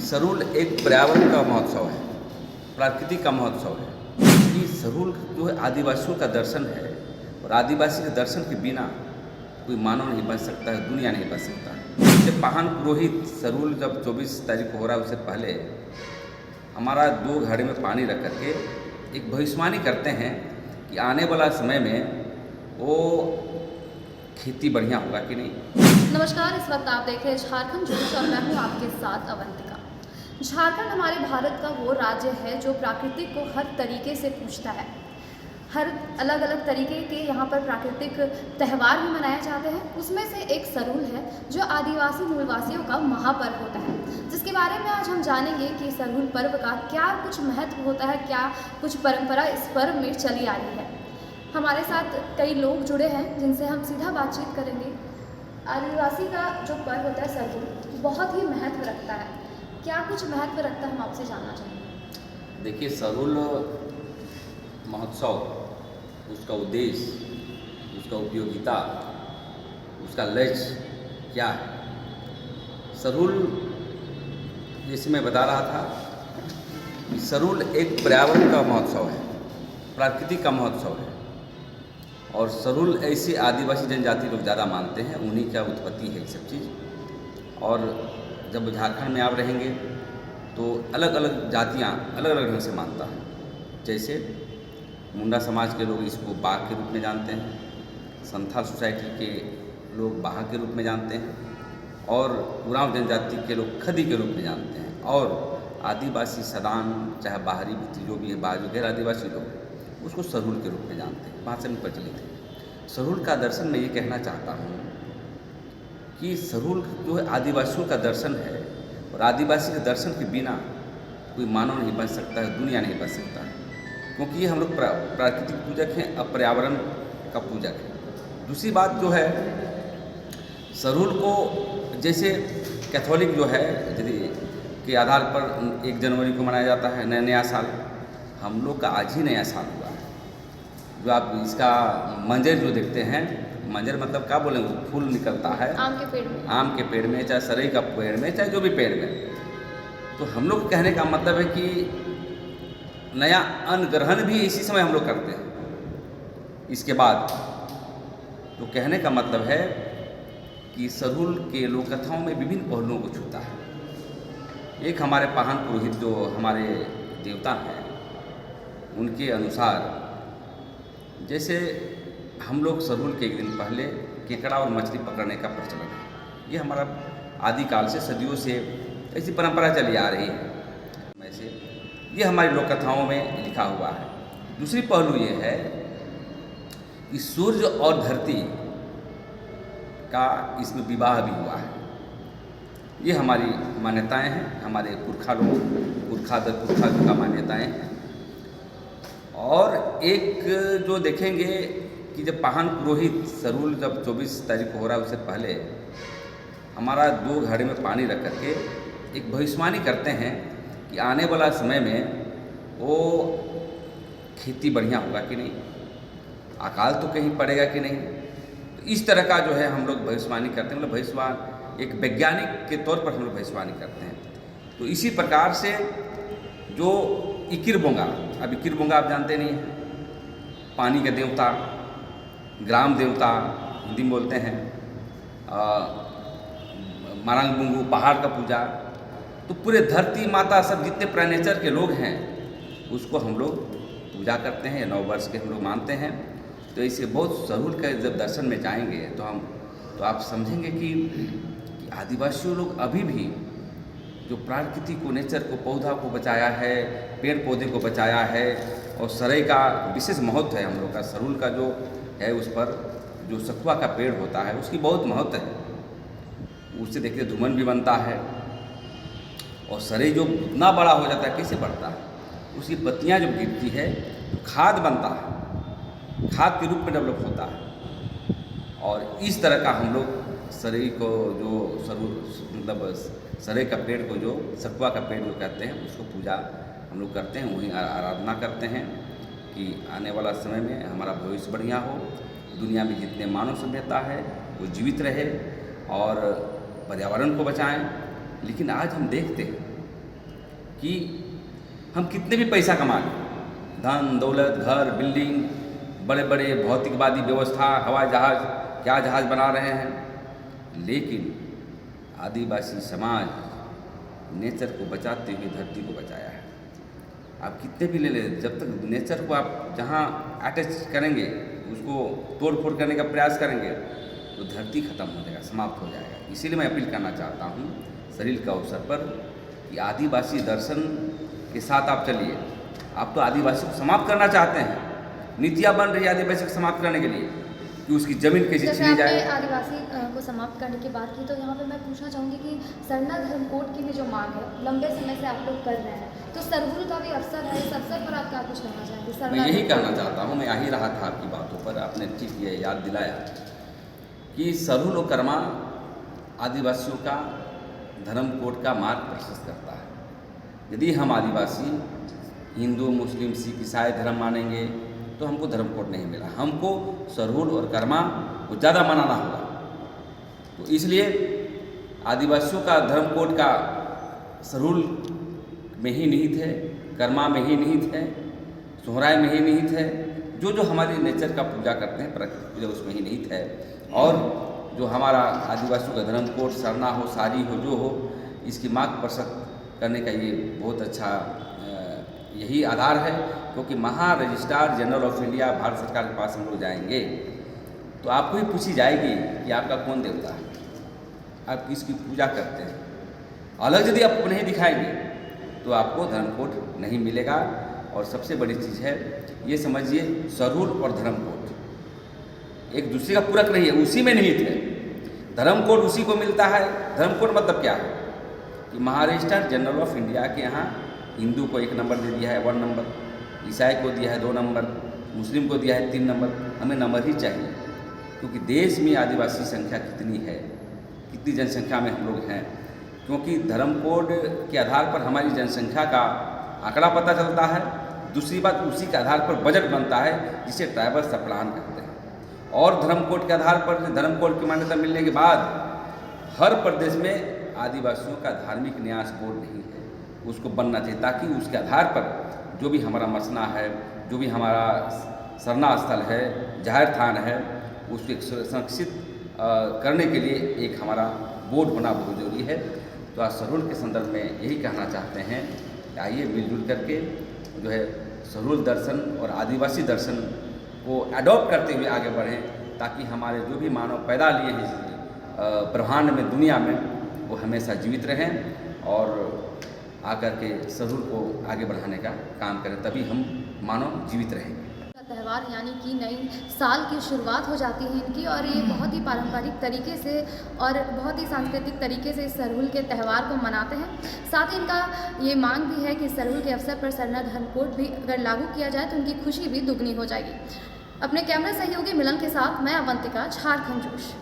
सरूल एक पर्यावरण का महोत्सव है, प्रकृति का महोत्सव है। ये सरूल जो है आदिवासियों का दर्शन है और आदिवासी के दर्शन के बिना कोई मानव नहीं बच सकता है, दुनिया नहीं बच सकता है। जब पाहन पुरोहित सरूल जब 24 तारीख को हो रहा है उससे पहले हमारा 2 घड़े में पानी रख करके एक भविष्यवाणी करते हैं कि आने वाला समय में वो खेती बढ़िया होगा कि नहीं। नमस्कार, इस वक्त आप देख रहे हैं झारखंड जोश और मैं हूँ आपके साथ अवंतिका। झारखंड हमारे भारत का वो राज्य है जो प्राकृतिक को हर तरीके से पूजता है। हर अलग अलग तरीके के यहाँ पर प्राकृतिक त्यौहार भी मनाए जाते हैं। उसमें से एक सरूल है जो आदिवासी मूलवासियों का महापर्व होता है, जिसके बारे में आज हम जानेंगे कि सरूल पर्व का क्या कुछ महत्व होता है, क्या कुछ परंपरा इस पर्व में चली आ रही है। हमारे साथ कई लोग जुड़े हैं जिनसे हम सीधा बातचीत करेंगे। आदिवासी का जो पर्व होता है सरूल बहुत ही महत्व रखता है। क्या कुछ महत्व रखता है, हम आपसे जानना चाहेंगे। देखिए, सरूल महोत्सव, उसका उद्देश्य, उसका उपयोगिता, उसका लक्ष्य क्या है। सरूल जैसे मैं बता रहा था कि सरूल एक पर्यावरण का महोत्सव है, प्रकृति का महोत्सव है और सरूल ऐसे आदिवासी जनजाति लोग ज़्यादा मानते हैं, उन्हीं का उत्पत्ति है ये सब चीज़। और जब झारखंड में आप रहेंगे तो अलग अलग जातियाँ अलग अलग ढंग से मानता है। जैसे मुंडा समाज के लोग इसको बाघ के रूप में जानते हैं, संथाल सोसाइटी के लोग बाघ के रूप में जानते हैं और उरांव जनजाति के लोग खदी के रूप में जानते हैं और आदिवासी सदान चाहे बाहरी जो भी है बाजू गैर आदिवासी लोग उसको सरूल के रूप में जानते हैं, भाषा में प्रचलित है। सरूल का दर्शन मैं ये कहना चाहता हूँ कि सरूल जो है आदिवासियों का दर्शन है और आदिवासी के दर्शन के बिना कोई मानव नहीं बच सकता है, दुनिया नहीं बच सकता है, क्योंकि ये हम लोग प्राकृतिक पूजक हैं, अब पर्यावरण का पूजक है। दूसरी बात जो है, सरूल को जैसे कैथोलिक जो है यदि के आधार पर 1 जनवरी को मनाया जाता है नया साल, हम लोग का आज ही नया साल हुआ है। जो आप इसका मंजर जो देखते हैं, मंजर मतलब क्या बोलेंगे, फूल निकलता है आम के पेड़ में, चाहे सरई का पेड़ में, चाहे जो भी पेड़ में। तो हम लोग कहने का मतलब है कि नया अन्न ग्रहण भी इसी समय हम लोग करते हैं। इसके बाद तो कहने का मतलब है कि सरूल के लोक कथाओं में विभिन्न पहलुओं को छूता है। एक हमारे पाहन पुरोहित जो हमारे देवता हैं, उनके अनुसार जैसे हम लोग सरूल के 1 दिन पहले केकड़ा और मछली पकड़ने का प्रचलन है। ये हमारा आदिकाल से सदियों से ऐसी परंपरा चली आ रही है। वैसे ये हमारी लोक कथाओं में लिखा हुआ है। दूसरी पहलू ये है कि सूर्य और धरती का इसमें विवाह भी हुआ है। ये हमारी मान्यताएं हैं, हमारे पुरखा का मान्यताएं हैं। और एक जो देखेंगे कि जब पाहन पुरोहित सरूल जब 24 तारीख को हो रहा है उससे पहले हमारा 2 घड़े में पानी रख करके एक भविष्यवाणी करते हैं कि आने वाला समय में वो खेती बढ़िया होगा कि नहीं, अकाल तो कहीं पड़ेगा कि नहीं। तो इस तरह का जो है हम लोग भविष्यवाणी करते हैं, मतलब भविष्यवाणी एक वैज्ञानिक के तौर पर हम लोग भविष्यवाणी करते हैं। तो इसी प्रकार से जो इकिरबोंगा, अब इकिरबोंगा आप जानते नहीं हैं, पानी के देवता, ग्राम देवता हिंदी में बोलते हैं, मारंगबुंगू पहाड़ का पूजा, तो पूरे धरती माता सब जितने प्रेनेचर के लोग हैं उसको हम लोग पूजा करते हैं, 9 वर्ष के हम लोग मानते हैं। तो इसे बहुत सरूल के जब दर्शन में जाएंगे तो आप समझेंगे कि आदिवासी लोग अभी भी जो प्रकृति को, नेचर को, पौधा को बचाया है, पेड़ पौधे को बचाया है और सरई का विशेष महत्व है। हम लोग का सरूल का जो है उस पर जो सखुआ का पेड़ होता है उसकी बहुत महत्व है। उससे देखिए धूमन भी बनता है और सरई जो इतना बड़ा हो जाता है, कैसे बढ़ता है, उसकी पत्तियाँ जब गिरती है तो खाद बनता है, खाद के रूप में डेवलप होता है। और इस तरह का हम लोग सरई को जो मतलब सरई का पेड़ को जो सखुआ का पेड़ जो कहते हैं उसको पूजा हम लोग करते हैं, वहीं आराधना करते हैं कि आने वाला समय में हमारा भविष्य बढ़िया हो, दुनिया में जितने मानव सभ्यता है वो जीवित रहे और पर्यावरण को बचाएं। लेकिन आज हम देखते हैं कि हम कितने भी पैसा कमा लें, धन दौलत घर बिल्डिंग बड़े बड़े भौतिकवादी व्यवस्था हवाई जहाज़ क्या जहाज़ बना रहे हैं, लेकिन आदिवासी समाज नेचर को बचाते हुए धरती को बचाया है। आप कितने भी ले लें, जब तक नेचर को आप जहाँ अटैच करेंगे, उसको तोड़ फोड़ करने का प्रयास करेंगे तो धरती खत्म हो जाएगा, समाप्त हो जाएगा। इसीलिए मैं अपील करना चाहता हूँ सरील के अवसर पर कि आदिवासी दर्शन के साथ आप चलिए। आप तो आदिवासी को समाप्त करना चाहते हैं, नीतियाँ बन रही है आदिवासी को समाप्त करने के लिए कि उसकी ज़मीन कैसे जैसे छीनी जाए। आपने आदिवासी को समाप्त करने की बात की, तो यहाँ पे मैं पूछना चाहूँगी कि सरना धर्म कोड की भी जो मांग है लंबे समय से आप लोग कर रहे हैं, तो सरहुल का भी अवसर है, इस अवसर पर आप क्या कुछ कहना चाहेंगे? मैं यही कहना चाहता हूँ, मैं आ ही रहा था आपकी बातों पर, आपने ठीक ये याद दिलाया कि सरहुल और कर्मा आदिवासियों का धर्म कोड का मार्ग प्रशस्त करता है। यदि हम आदिवासी हिंदू मुस्लिम सिख ईसाई धर्म मानेंगे तो हमको धर्म कोड नहीं मिला, हमको सरहुल और कर्मा को ज़्यादा मनाना होगा। तो इसलिए आदिवासियों का धर्म कोड का सरहुल में ही निहित है, कर्मा में ही निहित है, सोहराय में ही निहित है। जो जो हमारी नेचर का पूजा करते हैं, प्रकृति पूजा, उसमें ही निहित है। और जो हमारा आदिवासियों का धर्म कोड सरना हो सारी हो जो हो, इसकी मार्ग प्रशस्त करने का ये बहुत अच्छा यही आधार है। क्योंकि महा registrar general of India Bharat सरकार के पास हम लोग जाएंगे तो आपको ही पूछी जाएगी कि आपका कौन देवता है, आप किसकी पूजा करते हैं। अलग यदि आप नहीं दिखाएंगे तो आपको धर्म कोड नहीं मिलेगा। और सबसे बड़ी चीज़ है ये समझिए, सरहुल और धर्म कोड एक दूसरे का पूरक नहीं है, उसी में निहित है। धर्म कोड उसी को मिलता है। धर्म कोड मतलब क्या है कि महाराष्ट्र जनरल ऑफ इंडिया के यहाँ हिंदू को 1 नंबर दे दिया है, 1 नंबर, ईसाई को दिया है 2 नंबर, मुस्लिम को दिया है 3 नंबर। हमें नंबर ही चाहिए, क्योंकि देश में आदिवासी संख्या कितनी है, कितनी जनसंख्या में हम लोग हैं। क्योंकि धर्म कोड के आधार पर हमारी जनसंख्या का आंकड़ा पता चलता है। दूसरी बात, उसी के आधार पर बजट बनता है, जिसे ट्राइबल सब प्लान कहते हैं। और धर्म कोड के आधार पर, धर्म कोड की मान्यता मिलने के बाद हर प्रदेश में आदिवासियों का धार्मिक न्यास बोर्ड नहीं है, उसको बनना चाहिए, ताकि उसके आधार पर जो भी हमारा मसना है, जो भी हमारा सरना स्थल है, जाहिर थान है, उसको एक संरक्षित करने के लिए एक हमारा बोर्ड होना बहुत जरूरी है। तो आज सरहुल के संदर्भ में यही कहना चाहते हैं कि आइए मिलजुल करके जो है सरहुल दर्शन और आदिवासी दर्शन को अडॉप्ट करते हुए आगे बढ़ें, ताकि हमारे जो भी मानव पैदा लिए हैं ब्रह्मांड में, दुनिया में, वो हमेशा जीवित रहें और आकर के सरहुल को आगे बढ़ाने का काम करें, तभी हम मानव जीवित रहेंगे। त्यौहार यानी कि नई साल की शुरुआत हो जाती है इनकी, और ये बहुत ही पारंपरिक तरीके से और बहुत ही सांस्कृतिक तरीके से इस सरहुल के त्यौहार को मनाते हैं। साथ ही इनका ये मांग भी है कि सरहुल के अवसर पर सरना धर्म कोड भी अगर लागू किया जाए तो उनकी खुशी भी दुगनी हो जाएगी। अपने कैमरा सहयोगी मिलन के साथ मैं अवंतिका, झारखंड जोश।